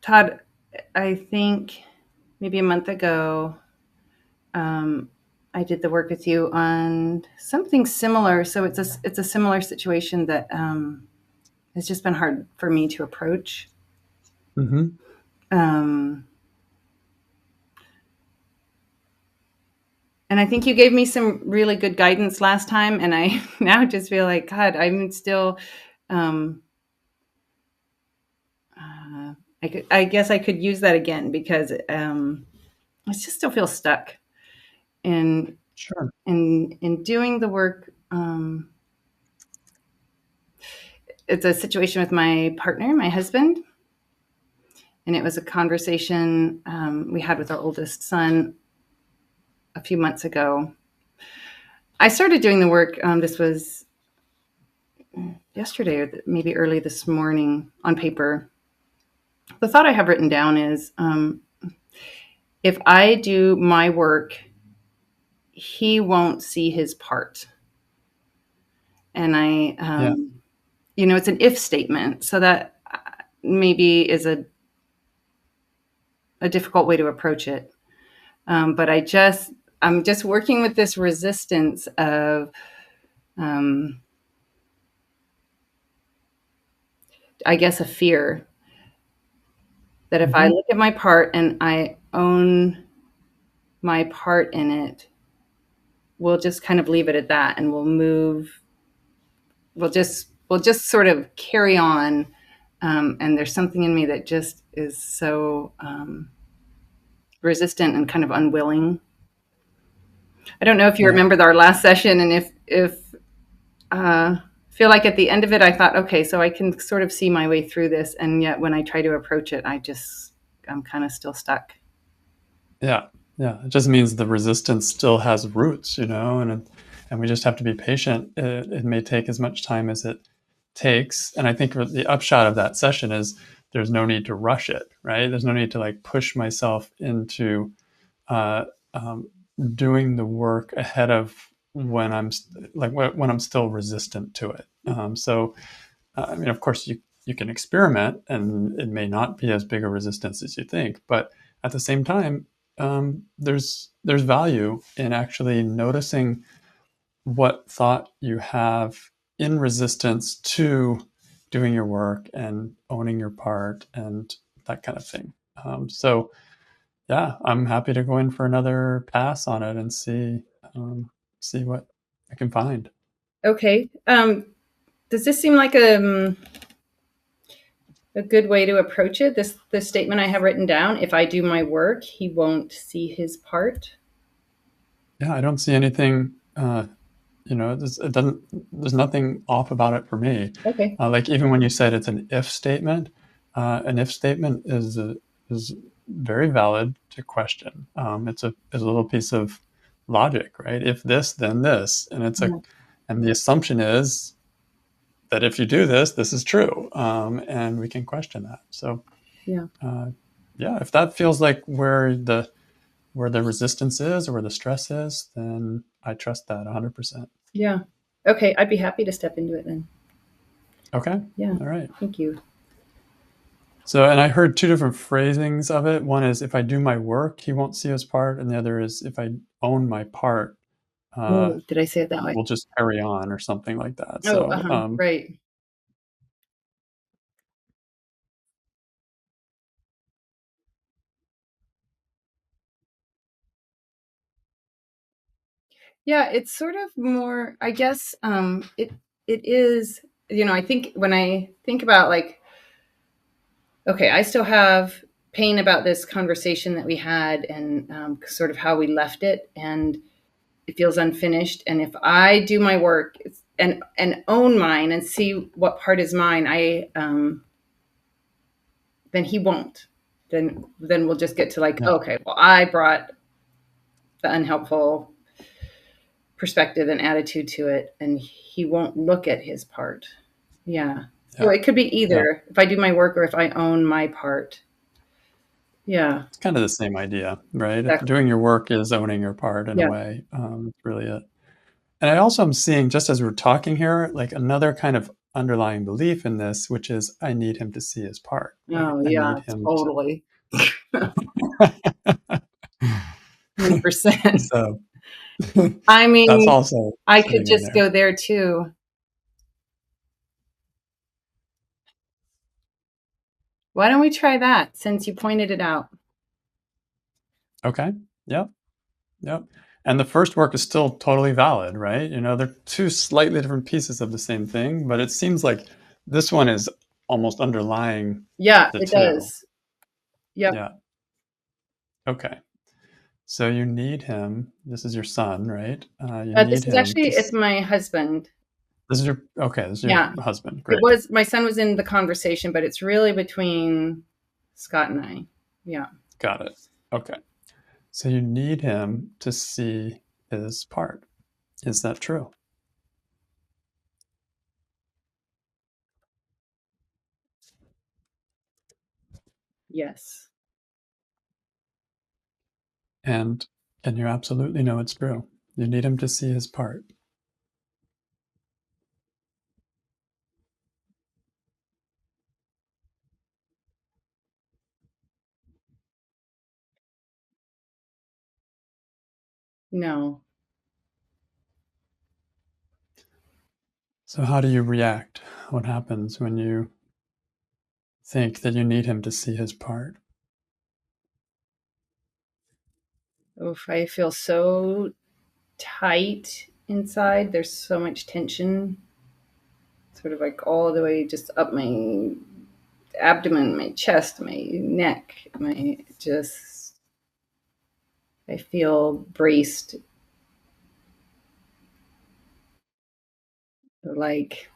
Todd, I think maybe a month ago, I did the work with you on something similar. So it's a similar situation that has just been hard for me to approach. Mm-hmm. Um, and I think you gave me some really good guidance last time, and I now just feel like God, I'm still. Um, I guess I could use that again because I just still feel stuck in Sure. in doing the work. It's a situation with my partner, my husband, and it was a conversation we had with our oldest son a few months ago. I started doing the work. This was yesterday or maybe early this morning on paper. The thought I have written down is if I do my work, he won't see his part. And Yeah. it's an if statement. So that maybe is a difficult way to approach it. But I'm just working with this resistance of, um, I guess, a fear that if I Mm-hmm. look at my part and I own my part in it, we'll just kind of leave it at that, and we'll move. We'll just sort of carry on. And there's something in me that just is so resistant and kind of unwilling. I don't know if you Yeah. remember our last session, and if feel like at the end of it, I thought, okay, so I can sort of see my way through this, and yet when I try to approach it, I'm kind of still stuck. Yeah. Yeah. It just means the resistance still has roots, and we just have to be patient. It may take as much time as it takes. And I think the upshot of that session is there's no need to rush it, right? There's no need to like push myself into uh, um, doing the work ahead of when when I'm still resistant to it. I mean, of course, you can experiment, and it may not be as big a resistance as you think. But at the same time, there's value in actually noticing what thought you have in resistance to doing your work and owning your part and that kind of thing. So yeah, I'm happy to go in for another pass on it and see what I can find. Okay. Does this seem like a good way to approach it? This statement I have written down: if I do my work, he won't see his part. Yeah, I don't see anything. It doesn't. There's nothing off about it for me. Okay. Like even when you said it's an if statement is very valid to question. It's a little piece of logic, right? If this, then this, Yeah. and the assumption is that if you do this, this is true, and we can question that. So Yeah. uh, yeah, if that feels like where the resistance is or where the stress is, then I trust that 100%. Yeah. Okay. I'd be happy to step into it then. Okay. Yeah. All right. Thank you. So, and I heard two different phrasings of it. One is if I do my work, he won't see his part, and the other is if I own my part, uh, Oh, did I say it that way? we'll just carry on or something like that. Oh, So, right. Yeah, it's sort of more, I guess, it is, I think when I think about like, okay, I still have pain about this conversation that we had and sort of how we left it, and it feels unfinished. And if I do my work and own mine and see what part is mine, I then he won't. Then we'll just get to like, yeah, okay, well, I brought the unhelpful perspective and attitude to it, and he won't look at his part. Yeah. So yeah, it could be yeah. either if I do my work or if I own my part. Yeah. It's kind of the same idea, right? If Exactly. doing your work is owning your part in a Yeah. way, it's really it. And I also am seeing, just as we're talking here, like another kind of underlying belief in this, which is I need him to see his part, right? Oh I need yeah, him totally. to. 100%. So I that's mean, also I could sitting in just there. go there too. Why don't we try that since you pointed it out? Okay. Yep. Yep. And the first work is still totally valid, right? They're two slightly different pieces of the same thing, but it seems like this one is almost underlying Yeah, the it two. does. Yep. Yeah. Okay. So you need him. This is your son, right? You This need is him to. actually, it's my husband. This is your okay. This is your Yeah. husband. It Great. was, my son was in the conversation, but it's really between Scott and I. Yeah. Got it. Okay. So you need him to see his part. Is that true? Yes. And you absolutely know it's true. You need him to see his part. No. So how do you react? What happens when you think that you need him to see his part? Oof, I feel so tight inside. There's so much tension, sort of like all the way just up my abdomen, my chest, my neck, my just, I feel braced, like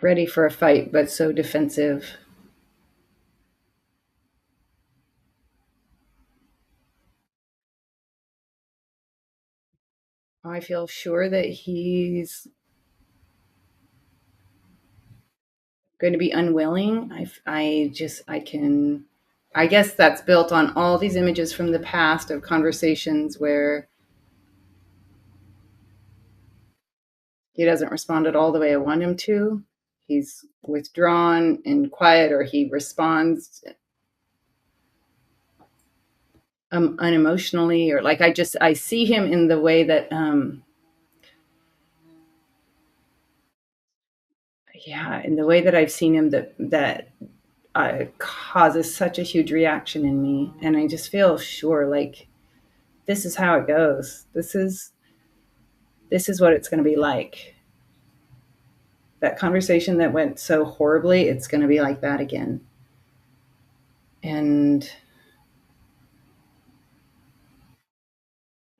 ready for a fight, but so defensive. I feel sure that he's going to be unwilling. I can, I guess that's built on all these images from the past of conversations where he doesn't respond at all the way I want him to. He's withdrawn and quiet, or he responds unemotionally, or like I see him in the way that, yeah, in the way that I've seen him that causes such a huge reaction in me, and I just feel sure like this is how it goes. This is what it's going to be like. That conversation that went so horribly, it's going to be like that again. And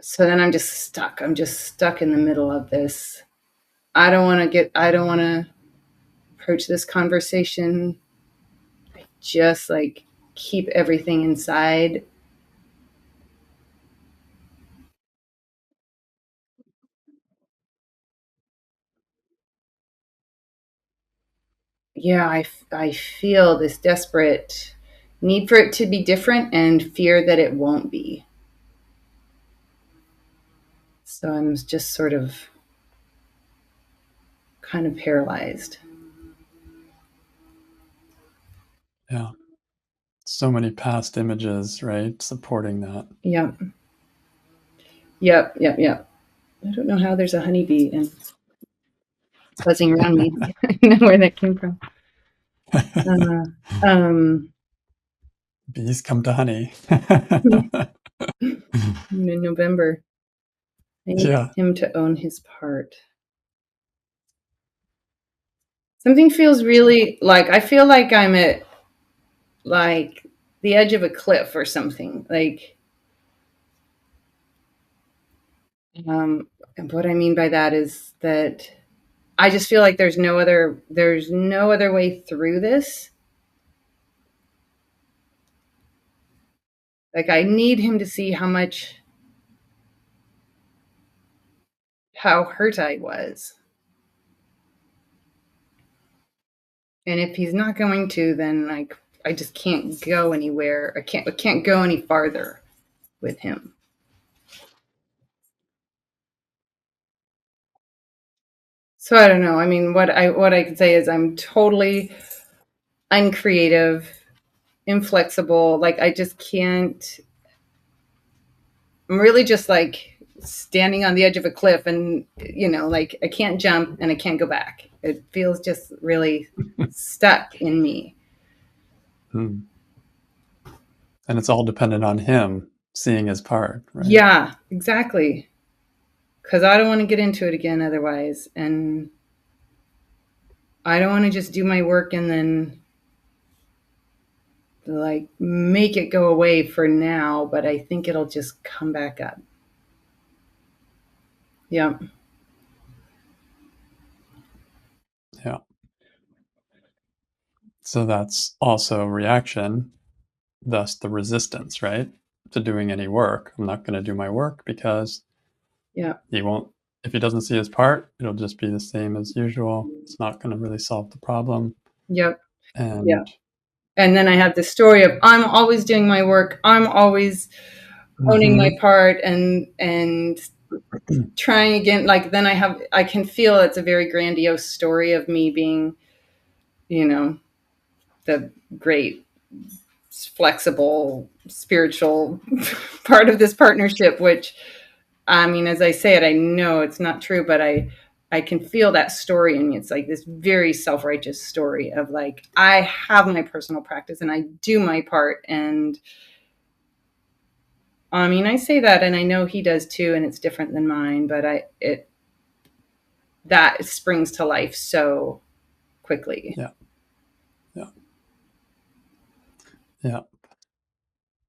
so then I'm just stuck. I'm just stuck in the middle of this. I don't want to approach this conversation. Just like keep everything inside. Yeah, I feel this desperate need for it to be different and fear that it won't be. So I'm just sort of kind of paralyzed. Yeah. So many past images, right? Supporting that. Yep. Yep. Yep. Yep. I don't know how there's a honeybee and buzzing around me. I don't know where that came from. Uh, um, Bees come to honey. in November, I need Yeah. him to own his part. Something feels really like I feel like I'm at like the edge of a cliff or something. Like, and what I mean by that is that I just feel like there's no other way through this. Like I need him to see how hurt I was. And if he's not going to, then like I just can't go anywhere. I can't go any farther with him. So I don't know. I mean, what I can say is I'm totally uncreative, inflexible. Like I just can't. I'm really just like standing on the edge of a cliff, and like I can't jump and I can't go back. It feels just really stuck in me. Hmm. And it's all dependent on him seeing his part, right? Yeah, exactly. Because I don't want to get into it again otherwise, and I don't want to just do my work and then like make it go away for now, but I think it'll just come back up. Yeah. Yeah. So that's also reaction, thus the resistance, right? To doing any work. I'm not going to do my work because Yeah. he won't, if he doesn't see his part, it'll just be the same as usual. It's not going to really solve the problem. Yep. Yeah. And And then I have the story of I'm always doing my work. I'm always owning my mhm. part and trying again. Like then I can feel it's a very grandiose story of me being, you know, the great flexible spiritual part of this partnership, which I mean, as I say it, I know it's not true, but I can feel that story in me. It's like this very self-righteous story of like I have my personal practice and I do my part. And I mean, I say that and I know he does too, and it's different than mine, but I it that springs to life so quickly. Yeah. Yeah. Yeah.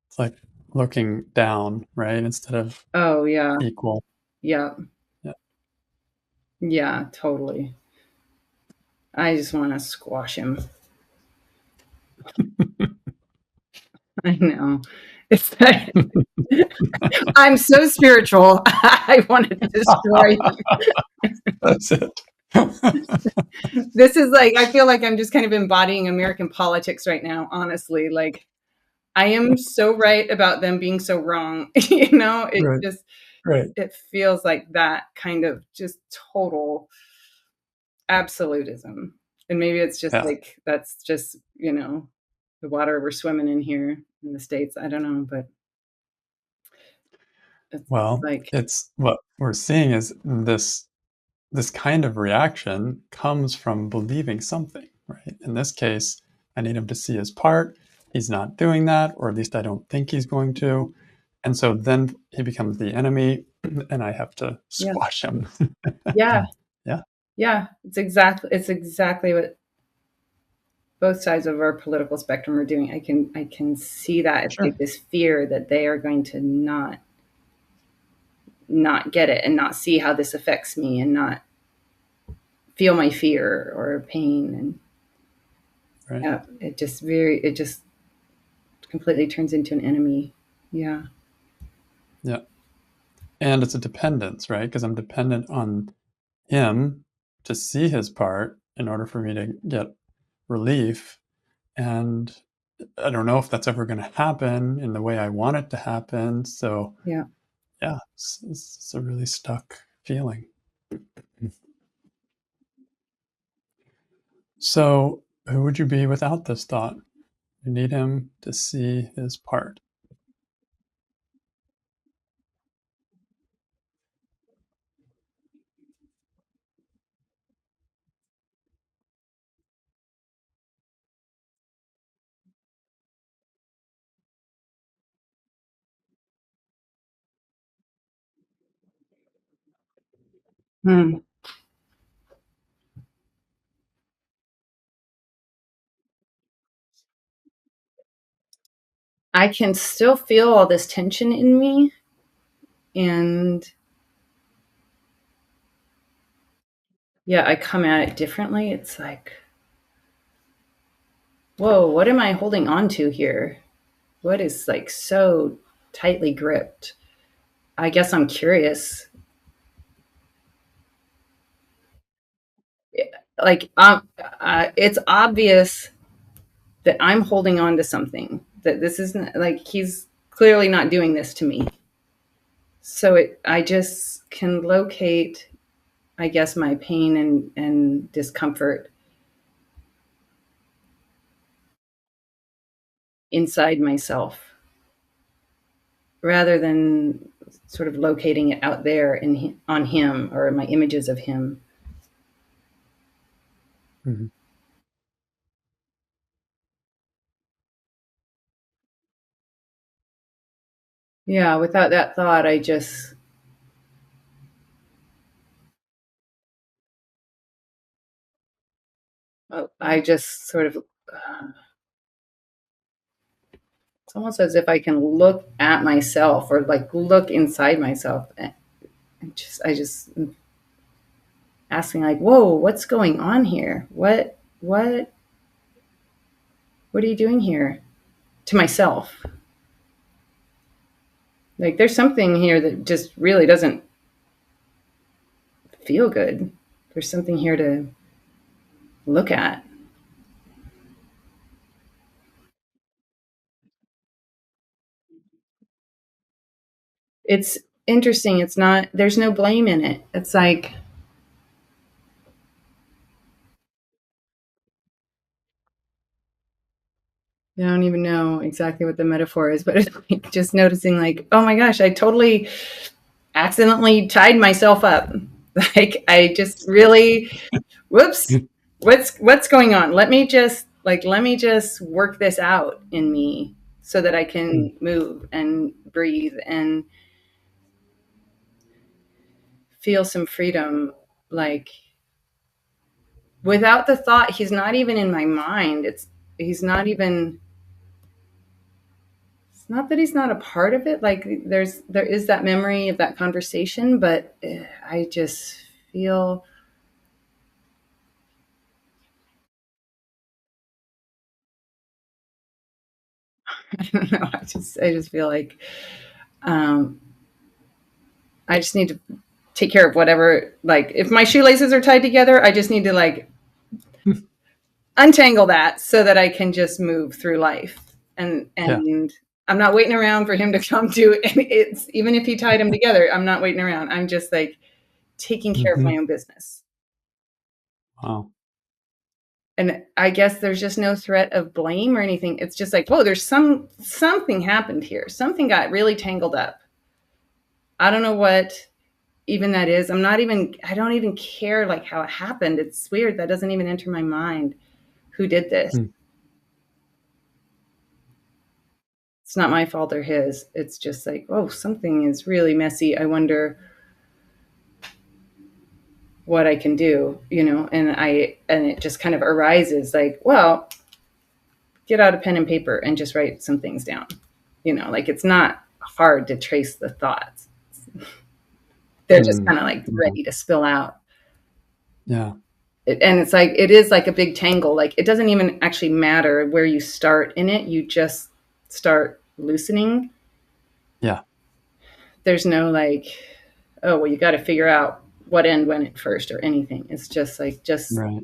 It's like looking down, right? Instead of Oh yeah. equal. Yeah. Yeah. Yeah, totally. I just want to squash him. I know. It's like, I'm so spiritual. I want to destroy That's it. this is like I feel like I'm just kind of embodying American politics right now, honestly. Like I am so right about them being so wrong. It Right. just Right. it feels like that kind of just total absolutism. And maybe it's just Yeah. like that's just, the water we're swimming in here in the States. I don't know, but it's Well, like it's what we're seeing is this kind of reaction comes from believing something, right? In this case, I need him to see his part. He's not doing that, or at least I don't think he's going to. And so then he becomes the enemy, and I have to yeah. squash him. Yeah. Yeah, Yeah. It's exactly what both sides of our political spectrum are doing. I can see that it's sure. like this fear that they are going to not get it and not see how this affects me and not feel my fear or pain. And Right. yeah, it just completely turns into an enemy. Yeah. Yeah. And it's a dependence, right? Because I'm dependent on him to see his part in order for me to get relief. And I don't know if that's ever going to happen in the way I want it to happen. So, Yeah. yeah, it's a really stuck feeling. So, who would you be without this thought? You need him to see his part. Hmm. I can still feel all this tension in me. And yeah, I come at it differently. It's like, whoa, what am I holding on to here? What is like so tightly gripped? I guess I'm curious. Like, it's obvious that I'm holding on to something, that this isn't like he's clearly not doing this to me. So I just can locate, I guess, my pain and discomfort inside myself rather than sort of locating it out there on him or my images of him. Mhm. Yeah, without that thought, I just sort of, it's almost as if I can look at myself or like look inside myself and I just asking like, whoa, what's going on here? What are you doing here? To myself. Like there's something here that just really doesn't feel good. There's something here to look at. It's interesting. It's not, there's no blame in it. It's like, I don't even know exactly what the metaphor is, but it's like just noticing, like, oh my gosh, I totally accidentally tied myself up. Like, I just really, whoops, what's going on? Let me just work this out in me so that I Mm. can move and breathe and feel some freedom. Like, without the thought, he's not even in my mind. He's not even, it's not that he's not a part of it. Like there is that memory of that conversation, but I just feel, I don't know. I just feel like um, I just need to take care of whatever. Like if my shoelaces are tied together, I just need to like untangle that so that I can just move through life. Yeah. And I'm not waiting around for him to come to. And it's even if he tied them together, I'm not waiting around. I'm just like taking care of Hmm. my own business. Wow. And I guess there's just no threat of blame or anything. It's just like, whoa, there's something happened here. Something got really tangled up. I don't know what even that is. I don't even care like how it happened. It's weird. That doesn't even enter my mind. Who did this? Mm. It's not my fault or his. It's just like, oh, something is really messy. I wonder what I can do, and it just kind of arises like, well, get out a pen and paper and just write some things down. Like it's not hard to trace the thoughts. They're just Mm. kind of like Yeah. ready to spill out. Yeah. And it's like, it is like a big tangle. Like it doesn't even actually matter where you start in it. You just start loosening. Yeah. There's no like, oh, well, you got to figure out what end went it first or anything. It's just like, just Right.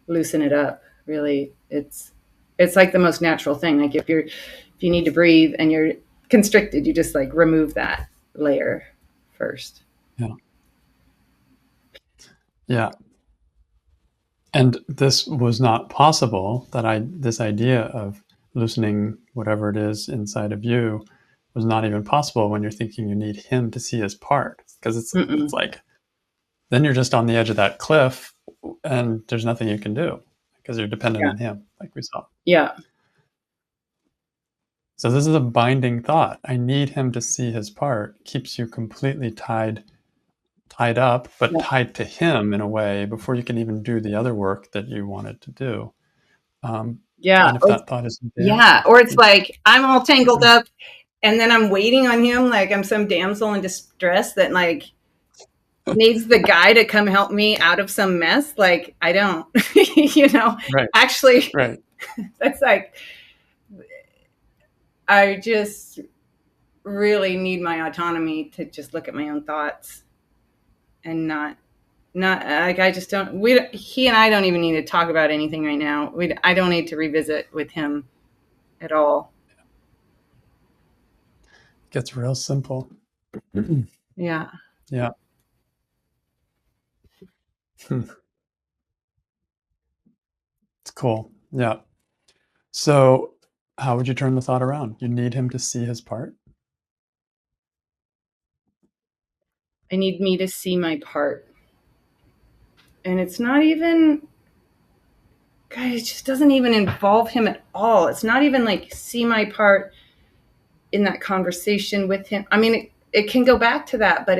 loosen it up. Really, it's like the most natural thing. Like if you need to breathe and you're constricted, you just like remove that layer first. Yeah. Yeah. And this was not possible. This idea of loosening whatever it is inside of you was not even possible when you're thinking you need him to see his part, because it's Mm-mm. like then you're just on the edge of that cliff and there's nothing you can do because you're dependent Yeah, on him, like we saw. yeah, So this is a binding thought. I need him to see his part. Keeps you completely tied up, but yeah, tied to him in a way before you can even do the other work that you wanted to do. Um, yeah. and if that thought isn't there, Yeah, or it's it's like I'm all tangled up and then I'm waiting on him like I'm some damsel in distress that like needs the guy to come help me out of some mess. Like I don't, you know, right, actually, right, that's like I just really need my autonomy to just look at my own thoughts and not like I just don't. We he and I don't even need to talk about anything right now. I don't need to revisit with him at all. gets real simple. Yeah. Yeah, Hmm. It's cool. Yeah. So, how would you turn the thought around? You need him to see his part? I need me to see my part. And it's not even, God, it just doesn't even involve him at all. It's not even like see my part in that conversation with him. I mean, it can go back to that, but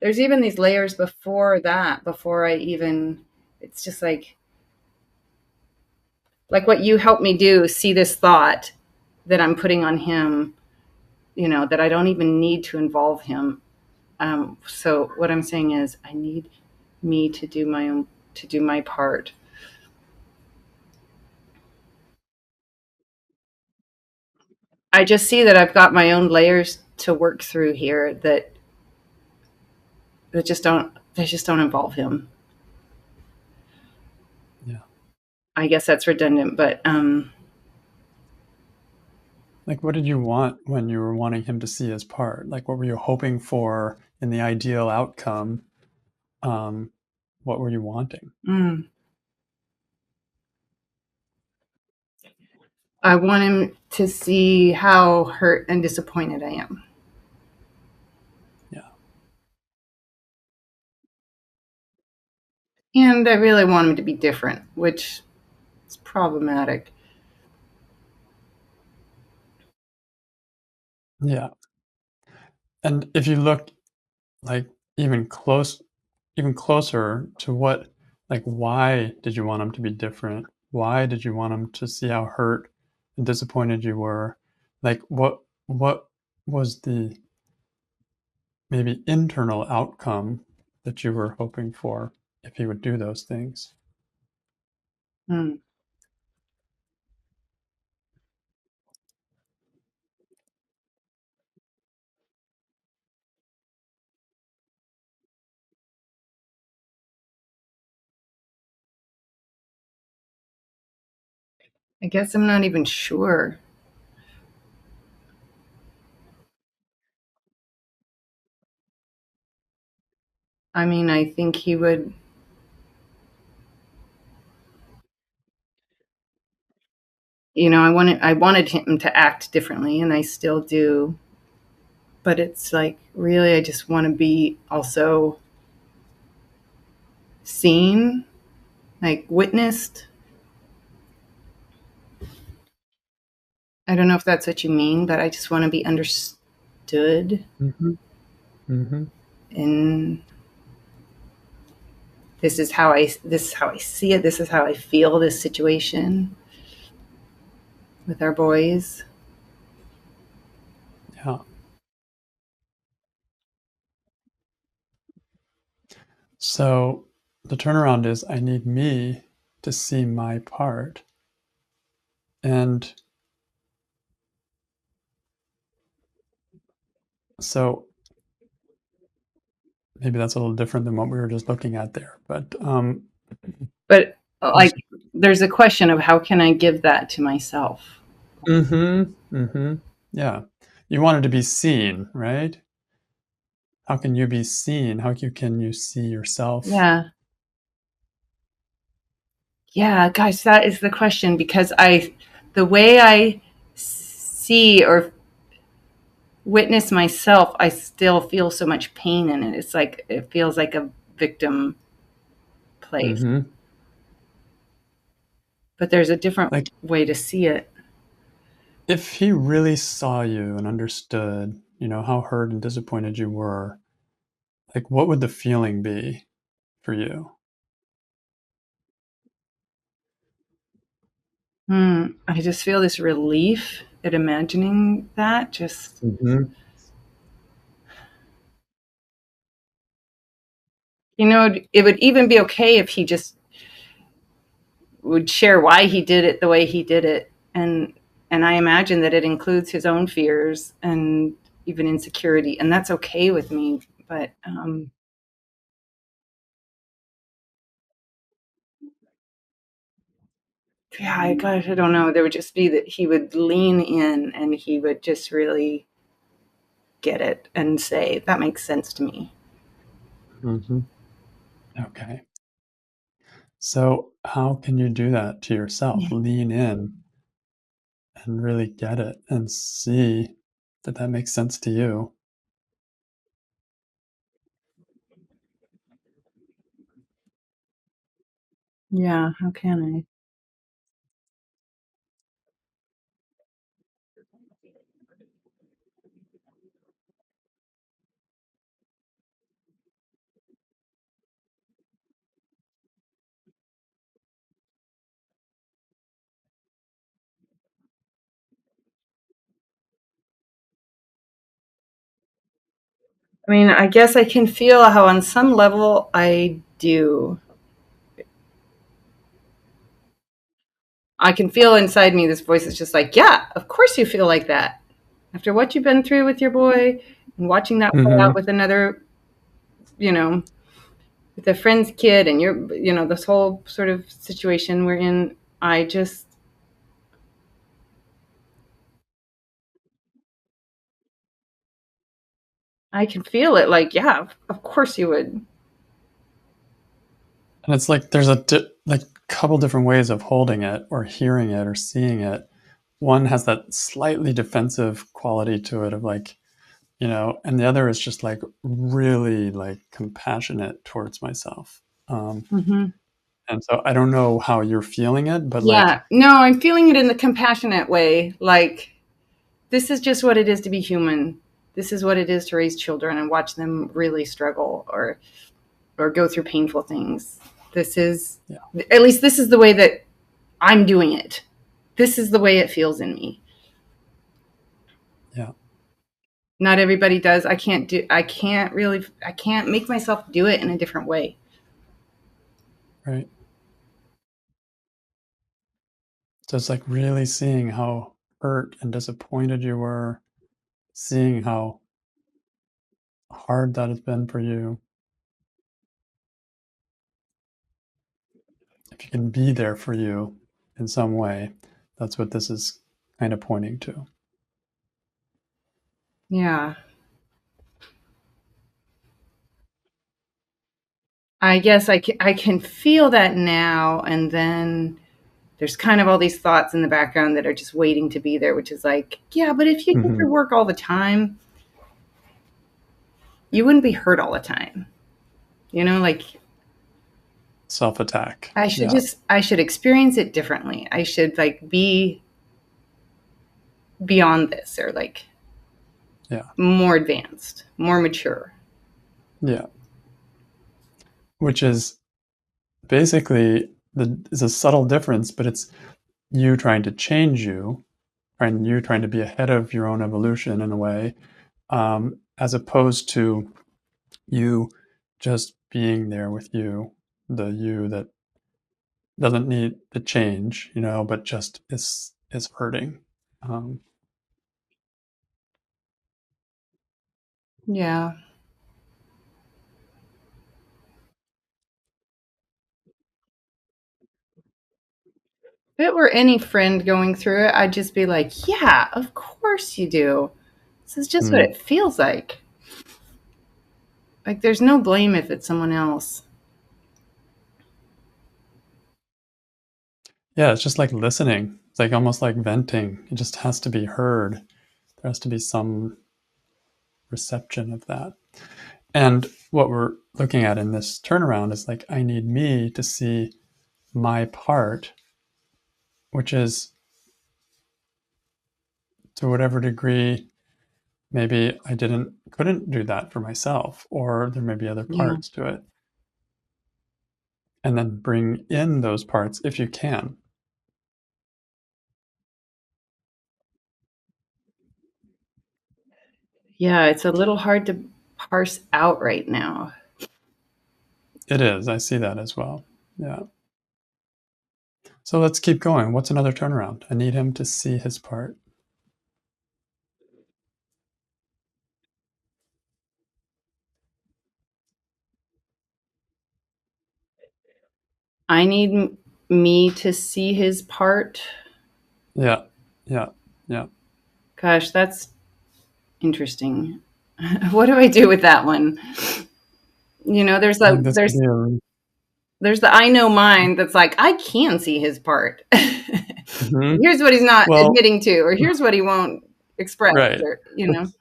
there's even these layers before that, before I even, it's just like what you helped me do, see this thought that I'm putting on him, that I don't even need to involve him. So what I'm saying is I need me to do my own, to do my part. I just see that I've got my own layers to work through here that just don't involve him. Yeah. I guess that's redundant, but Like, what did you want when you were wanting him to see his part? Like, what were you hoping for in the ideal outcome? Um, what were you wanting? mm, I want him to see how hurt and disappointed I am. Yeah. And I really want him to be different, which is problematic. Yeah. And if you look like even close, even closer to what, like, why did you want him to be different? Why did you want him to see how hurt and disappointed you were? Like, what was the maybe internal outcome that you were hoping for if he would do those things? Mm. I guess I'm not even sure. I mean, I think he would, I wanted him to act differently and I still do, but it's like really I just want to be also seen, like witnessed. I don't know if that's what you mean, but I just want to be understood Mm-hmm. Mm-hmm. and this is how I see it, this is how I feel this situation with our boys. Yeah. So the turnaround is I need me to see my part. And so maybe that's a little different than what we were just looking at there. But But there's like there's a question of how can I give that to myself? mm-hmm, mm-hmm, yeah. You wanted to be seen, right? How can you be seen? Can you see yourself? Yeah. Yeah, guys, that is the question because the way I see or witness myself, I still feel so much pain in it. It's like it feels like a victim place, Mm-hmm. but there's a different Like way to see it. if he really saw you and understood, how hurt and disappointed you were, like what would the feeling be for you? I just feel this relief at imagining that. Just Mm-hmm. it would even be okay if he just would share why he did it the way he did it, and I imagine that it includes his own fears and even insecurity, and that's okay with me. But yeah, gosh, I don't know. There would just be that he would lean in and he would just really get it and say, that makes sense to me. Mm-hmm. Okay. So, how can you do that to yourself? Lean in and really get it and see that that makes sense to you. Yeah, how can I? I mean, I guess I can feel how on some level I do. I can feel inside me this voice is just like, yeah, of course you feel like that. After what you've been through with your boy and watching that play out Mm-hmm. with another, you know, with a friend's kid and this whole sort of situation we're in, I just, I can feel it like, yeah, of course you would. And it's like there's like couple different ways of holding it or hearing it or seeing it. One has that slightly defensive quality to it of like, and the other is just like really like compassionate towards myself. Hmm. And so I don't know how you're feeling it, but like, Yeah, no, I'm feeling it in the compassionate way. Like, this is just what it is to be human. This is what it is to raise children and watch them really struggle or go through painful things. This is, yeah, at least this is the way that I'm doing it. This is the way it feels in me. yeah, Not everybody does. I can't make myself do it in a different way. right. So it's like really seeing how hurt and disappointed you were, seeing how hard that has been for you. If you can be there for you in some way, that's what this is kind of pointing to. Yeah. I guess I can feel that now. And then there's kind of all these thoughts in the background that are just waiting to be there, which is like, yeah, but if you did Mm-hmm. your work all the time, you wouldn't be hurt all the time. Like Self attack. Yeah, I should experience it differently. I should like be beyond this or like yeah, more advanced, more mature. yeah. Which is basically is a subtle difference, but it's you trying to change you, and you trying to be ahead of your own evolution in a way, as opposed to you just being there with you, the you that doesn't need the change, but just is hurting. Um, Yeah. If it were any friend going through it, I'd just be like, yeah, of course you do. This is just what mm, it feels like. Like, there's no blame if it's someone else. yeah, it's just like listening. It's like almost like venting. It just has to be heard. There has to be some reception of that. And what we're looking at in this turnaround is like, I need me to see my part, which is to whatever degree, maybe I couldn't do that for myself, or there may be other Yeah. parts to it. And then bring in those parts if you can. Yeah, it's a little hard to parse out right now. It is. I see that as well. Yeah. So let's keep going. What's another turnaround? I need him to see his part. I need me to see his part. Yeah. Yeah. Yeah. Gosh, that's interesting. What do I do with that one? There's I a think this could be a. there's the I know mind that's like, I can see his part. Mhm. Here's what he's not Well, admitting to, or here's what he won't express, right. or. Let's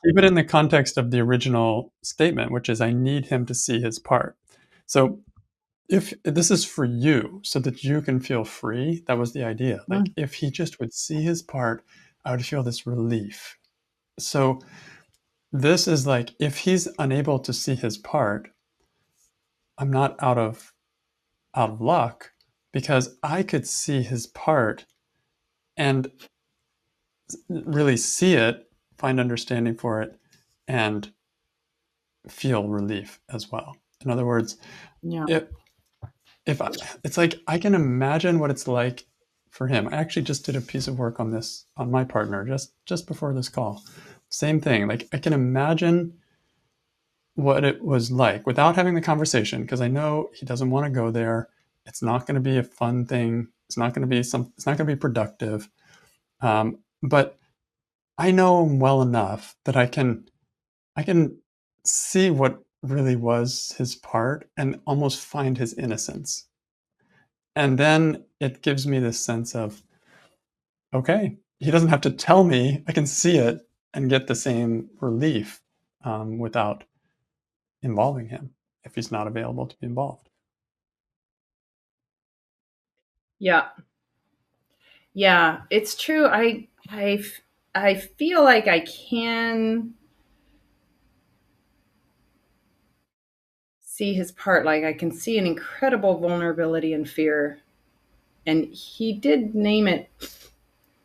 keep it in the context of the original statement, which is I need him to see his part. So if this is for you so that you can feel free, that was the idea. Like Mm, if he just would see his part, I would feel this relief. So this is like if he's unable to see his part, I'm not out of luck because I could see his part and really see it, find understanding for it, and feel relief as well. In other words, yeah. if if I, it's like I can imagine what it's like for him. I actually just did a piece of work on this on my partner just before this call. Same thing. Like I can imagine what it was like without having the conversation because I know he doesn't want to go there. It's not going to be a fun thing. It's not going to be some. It's not going to be productive. But I know him well enough that I can see what really was his part and almost find his innocence. And then it gives me this sense of, okay, he doesn't have to tell me. I can see it and get the same relief without involving him if he's not available to be involved. Yeah. Yeah, it's true. I feel like I can see his part. Like I can see an incredible vulnerability and fear. And he did name it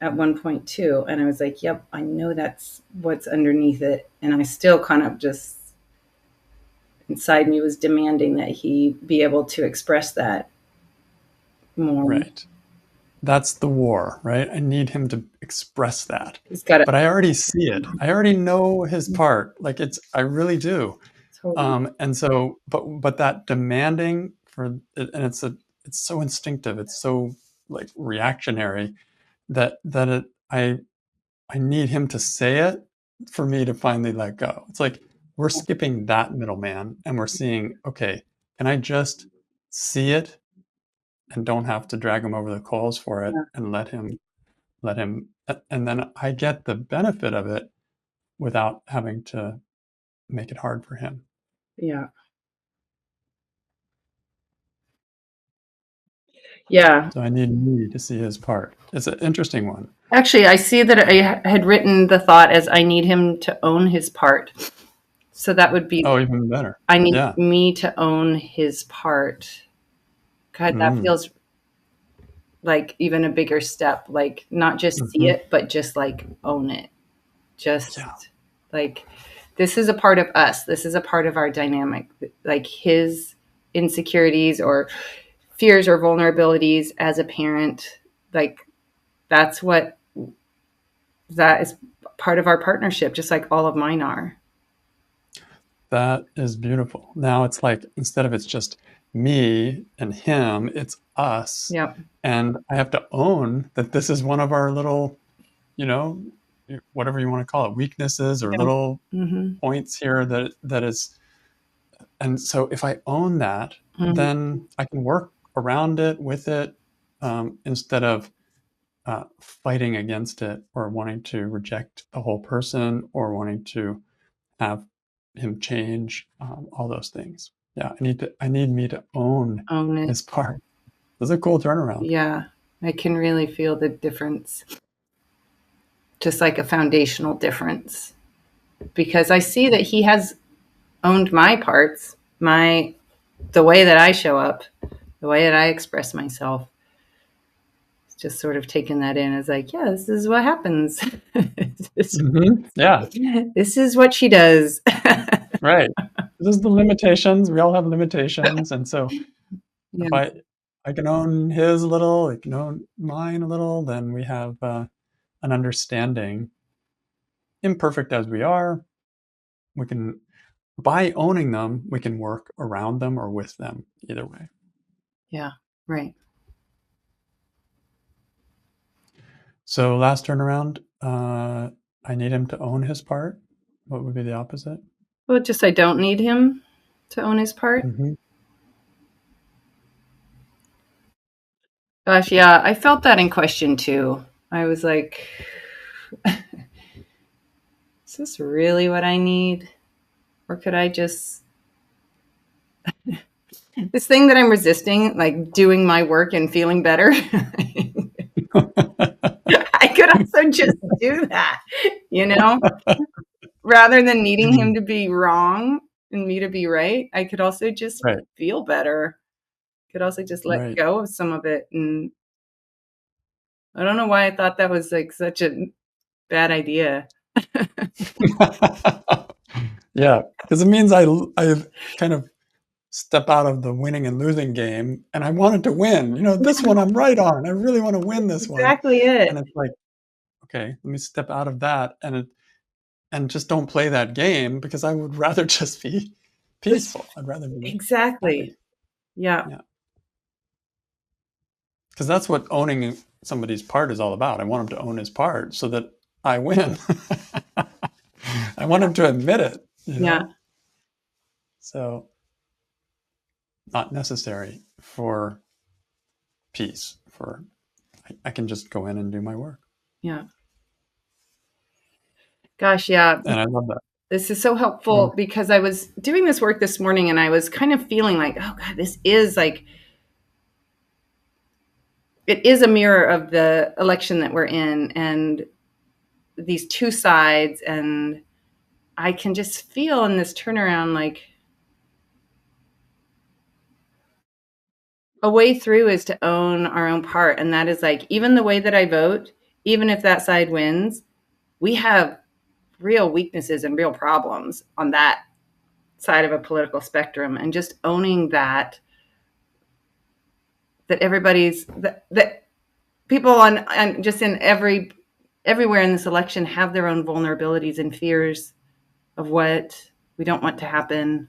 at one point too. And I was like, yep, I know that's what's underneath it. And I still kind of just inside me was demanding that he be able to express that more. Right. That's the war, right? I need him to express that. He's got to But I already see it. I already know his part. Like I really do. totally. And so, but that demanding for it, and it's so instinctive. It's so like reactionary that I need him to say it for me to finally let go. It's like we're skipping that middleman and we're seeing, okay, can I just see it and don't have to drag him over the coals for it Yeah. and let him, and then I get the benefit of it without having to make it hard for him. Yeah. Yeah. So I need me to see his part. It's an interesting one. Actually, I see that I had written the thought as I need him to own his part. So that would be Oh, even better. I need Yeah. me to own his part. God, that Mm. feels like even a bigger step. Like not just see Hmm. it, but just like own it. Just Yeah. like this is a part of us. This is a part of our dynamic. Like his insecurities or fears or vulnerabilities as a parent, like that's what that is part of our partnership, just like all of mine are. That is beautiful. Now it's like instead of it's just me and him, it's us. Yep. And I have to own that this is one of our little, you know, whatever you want to call it, weaknesses or Yeah. little Mm-hmm. points here that is. And so if I own that, Mm-hmm. then I can work around it with it instead of fighting against it or wanting to reject the whole person or wanting to have him change all those things. Yeah, I need me to own Own it. his part. This is a cool turnaround. Yeah. I can really feel the difference, just like a foundational difference, because I see that he has owned my parts, the way that I show up, the way that I express myself. Just sort of taking that in as like, yeah, this is what happens. this, Yeah, this is what she does. right. This is the limitations. We all have limitations, and so Yeah. if I can own his a little, I can own mine a little, then we have an understanding. Imperfect as we are, we can by owning them, we can work around them or with them either way. Yeah. Right. So last turnaround, I need him to own his part. What would be the opposite? Well, just I don't need him to own his part. Mm-hmm. Gosh, yeah, I felt that in question too. I was like, is this really what I need? Or could I just, this thing that I'm resisting, like doing my work and feeling better, I could also just do that, you know? Rather than needing him to be wrong and me to be right, I could also just Right, feel better. Could also just let right. go of some of it. And I don't know why I thought that was like such a bad idea. Yeah, because it means I kind of step out of the winning and losing game, and I wanted to win. This one I'm right on. I really want to win this one, Exactly it. and it's like, okay, let me step out of that and just don't play that game because I would rather just be Just peaceful. I'd rather be exactly. happy. Yeah. Yeah, because that's what owning somebody's part is all about. I want him to own his part so that I win. I want him to admit it. Yeah. So not necessary for peace. I can just go in and do my work, Yeah. Gosh, yeah. and I love that. This is so Mm, helpful because I was doing this work this morning and I was kind of feeling like, oh God, this is like, it is a mirror of the election that we're in and these two sides. And I can just feel in this turnaround like a way through is to own our own part. And that is like, even the way that I vote, even if that side wins, we have real weaknesses and real problems on that side of a political spectrum. And just owning that everybody's, that people on just in everywhere in this election have their own vulnerabilities and fears of what we don't want to happen.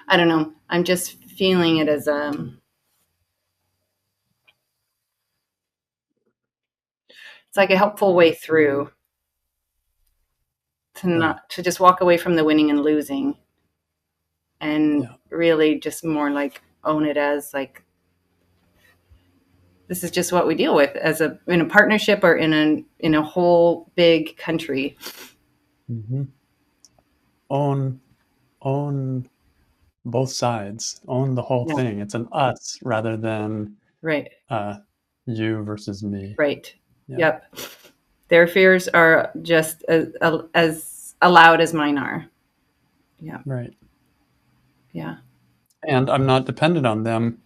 I don't know. I'm just feeling it as it's like a helpful way through to right. not to just walk away from the winning and losing and Yeah. really just more like own it as like this is just what we deal with as a in a partnership or in a whole big country. hmm Own own both sides. Own the whole Yeah. thing. It's an us rather than Right. uh, you versus me. Right. Yeah. Yep. Their fears are just as allowed as mine are. Yeah. Right. Yeah. And I'm not dependent on them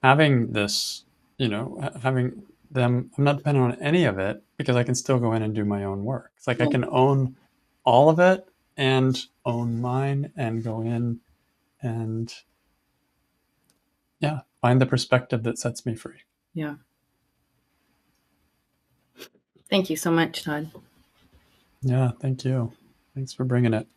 having this. Having them. I'm not dependent on any of it because I can still go in and do my own work. It's like I Yeah. can own all of it and own mine and go in and yeah, find the perspective that sets me free. Yeah. Thank you so much, Todd. Yeah, thank you. Thanks for bringing it.